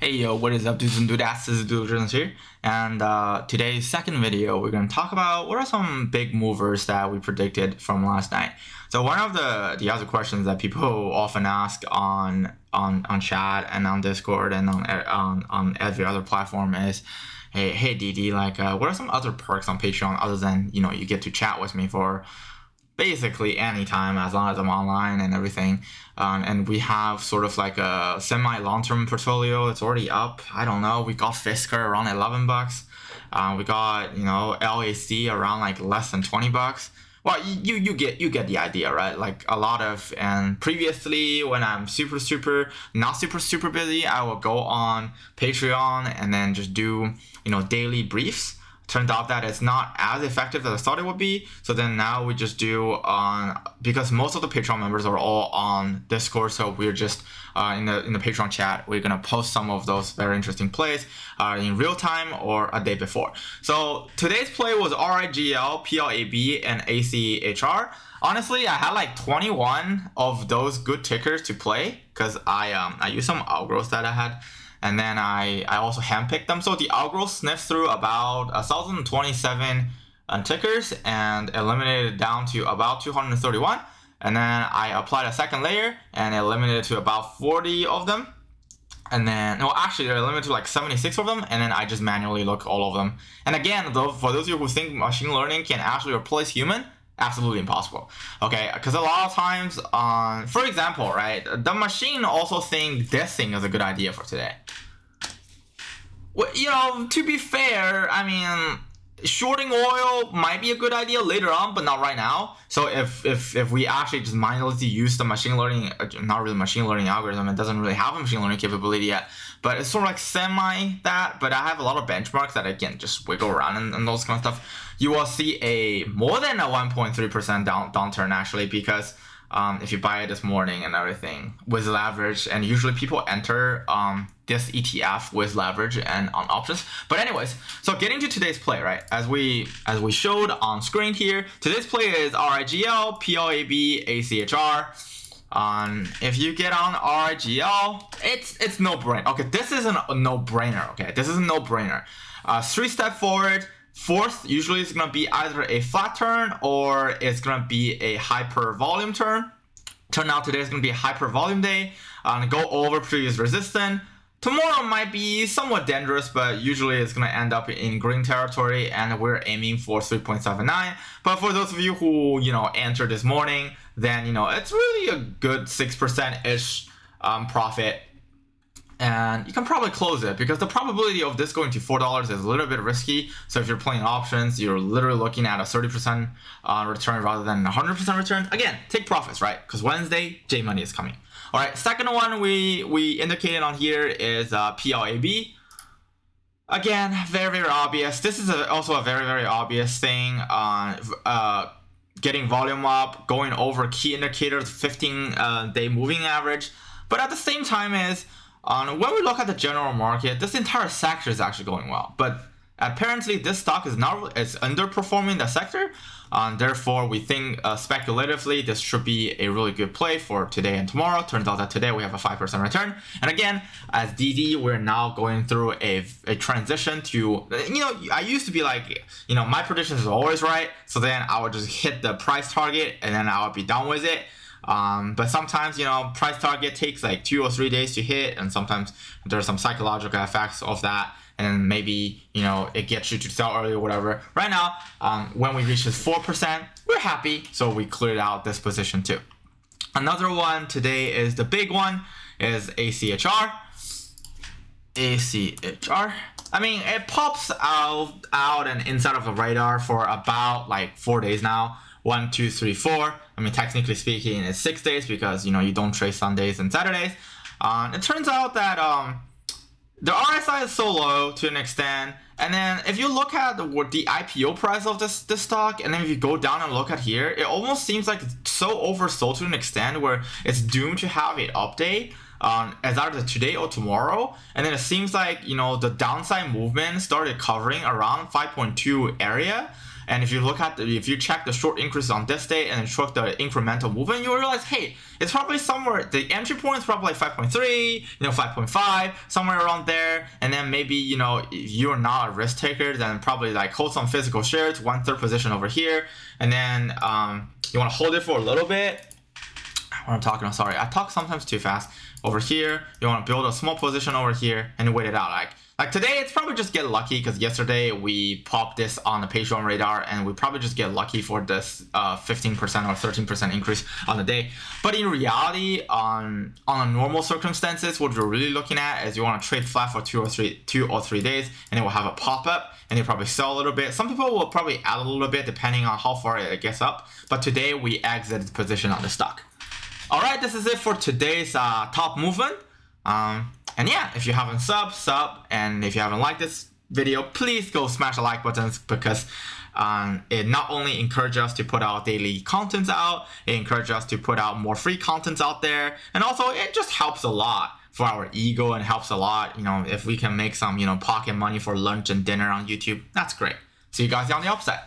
Hey yo, what is up dudes and dudettes, this is Dude here, and today's second video we're going to talk about what are some big movers that we predicted from last night. So one of the other questions that people often ask on chat and on Discord and on every other platform is, hey DD, like what are some other perks on Patreon other than, you know, you get to chat with me for basically anytime as long as I'm online and everything. And we have sort of like a semi long-term portfolio. It's already up. I don't know. We got Fisker around 11 bucks. We got, you know, LAC around like less than 20 bucks. Well, you get the idea, right? Like a lot of, and previously when I'm not super busy, I will go on Patreon and then just do, you know, daily briefs. Turned out that it's not as effective as I thought it would be. So then now we just do because most of the Patreon members are all on Discord. So we're just in the Patreon chat, we're gonna post some of those very interesting plays in real time or a day before. So today's play was RIGL, PLAB, and ACHR. Honestly, I had like 21 of those good tickers to play because I used some algos that I had. And then I also handpicked them. So the algo sniffed through about 1,027 tickers and eliminated down to about 231. And then I applied a second layer and eliminated to about 40 of them. And then, no, actually they're limited to like 76 of them. And then I just manually look all of them. And again, though, for those of you who think machine learning can actually replace human, absolutely impossible. Okay, because a lot of times, for example, right, the machine also think this thing is a good idea for today. Well, you know, to be fair, I mean, shorting oil might be a good idea later on, but not right now. So if we actually just mindlessly use the machine learning, not really machine learning algorithm, it doesn't really have a machine learning capability yet, but it's sort of like semi that. But I have a lot of benchmarks that I can just wiggle around and those kind of stuff. You will see a more than a 1.3% downturn actually, because if you buy it this morning and everything with leverage, and usually people enter this ETF with leverage and on options. But anyways, so getting to today's play, right? As we showed on screen here, today's play is RIGL, PLAB, ACHR. If you get on RIGL, it's no brainer. Okay, this isn't a no brainer. Okay, this is a no brainer. 3-step forward. Fourth usually is going to be either a flat turn or it's going to be a hyper volume turn. Turn out today is going to be a hyper volume day. Go over previous resistance. Tomorrow might be somewhat dangerous, but usually it's going to end up in green territory, and we're aiming for 3.79. But for those of you who, you know, entered this morning, then, you know, it's really a good 6%-ish profit. And you can probably close it because the probability of this going to $4 is a little bit risky. So if you're playing options, you're literally looking at a 30% return rather than 100% return. Again, take profits, right? Because Wednesday, J-Money is coming. All right, second one we indicated on here is PLAB. Again, very obvious. This is also a very obvious thing. Getting volume up, going over key indicators, 15-day moving average. But at the same time is, when we look at the general market, this entire sector is actually going well. But apparently this stock is underperforming the sector. Therefore, we think speculatively this should be a really good play for today and tomorrow. Turns out that today we have a 5% return. And again, as DD, we're now going through a transition to, you know, I used to be like, you know, my predictions are always right. So then I would just hit the price target and then I would be done with it. But sometimes, you know, price target takes like 2 or 3 days to hit, and sometimes there's some psychological effects of that, and then maybe, you know, it gets you to sell early or whatever. Right now, when we reach this 4%, we're happy, so we cleared out this position too. Another one today is the big one, is ACHR. ACHR. I mean, it pops out and inside of the radar for about like 4 days now. 1, 2, 3, 4. I mean, technically speaking, it's 6 days because, you know, you don't trade Sundays and Saturdays. It turns out that the RSI is so low to an extent. And then if you look at the IPO price of this stock, and then if you go down and look at here, it almost seems like it's so oversold to an extent where it's doomed to have an update as either today or tomorrow. And then it seems like, you know, the downside movement started covering around 5.2 area. And if you look at if you check the short increases on this day and then check the incremental movement, you realize, hey, it's probably somewhere, the entry point is probably like 5.3, 5.5, somewhere around there. And then maybe, if you're not a risk taker, then probably like hold some physical shares, 1/3 position over here. And then you want to hold it for a little bit. What I'm talking about, sorry, I talk sometimes too fast. Over here, you want to build a small position over here and wait it out. Like today, it's probably just get lucky because yesterday we popped this on the Patreon radar and we probably just get lucky for this 15% or 13% increase on the day. But in reality, on a normal circumstances, what we're really looking at is you want to trade flat for 2 or 3 days, and it will have a pop up and you probably sell a little bit. Some people will probably add a little bit depending on how far it gets up. But today we exited the position on the stock. All right, this is it for today's top movement. And yeah, if you haven't sub, and if you haven't liked this video, please go smash the like buttons because it not only encourages us to put out daily contents out, it encourages us to put out more free contents out there, and also it just helps a lot for our ego and helps a lot, if we can make some, pocket money for lunch and dinner on YouTube, that's great. See you guys on the upside.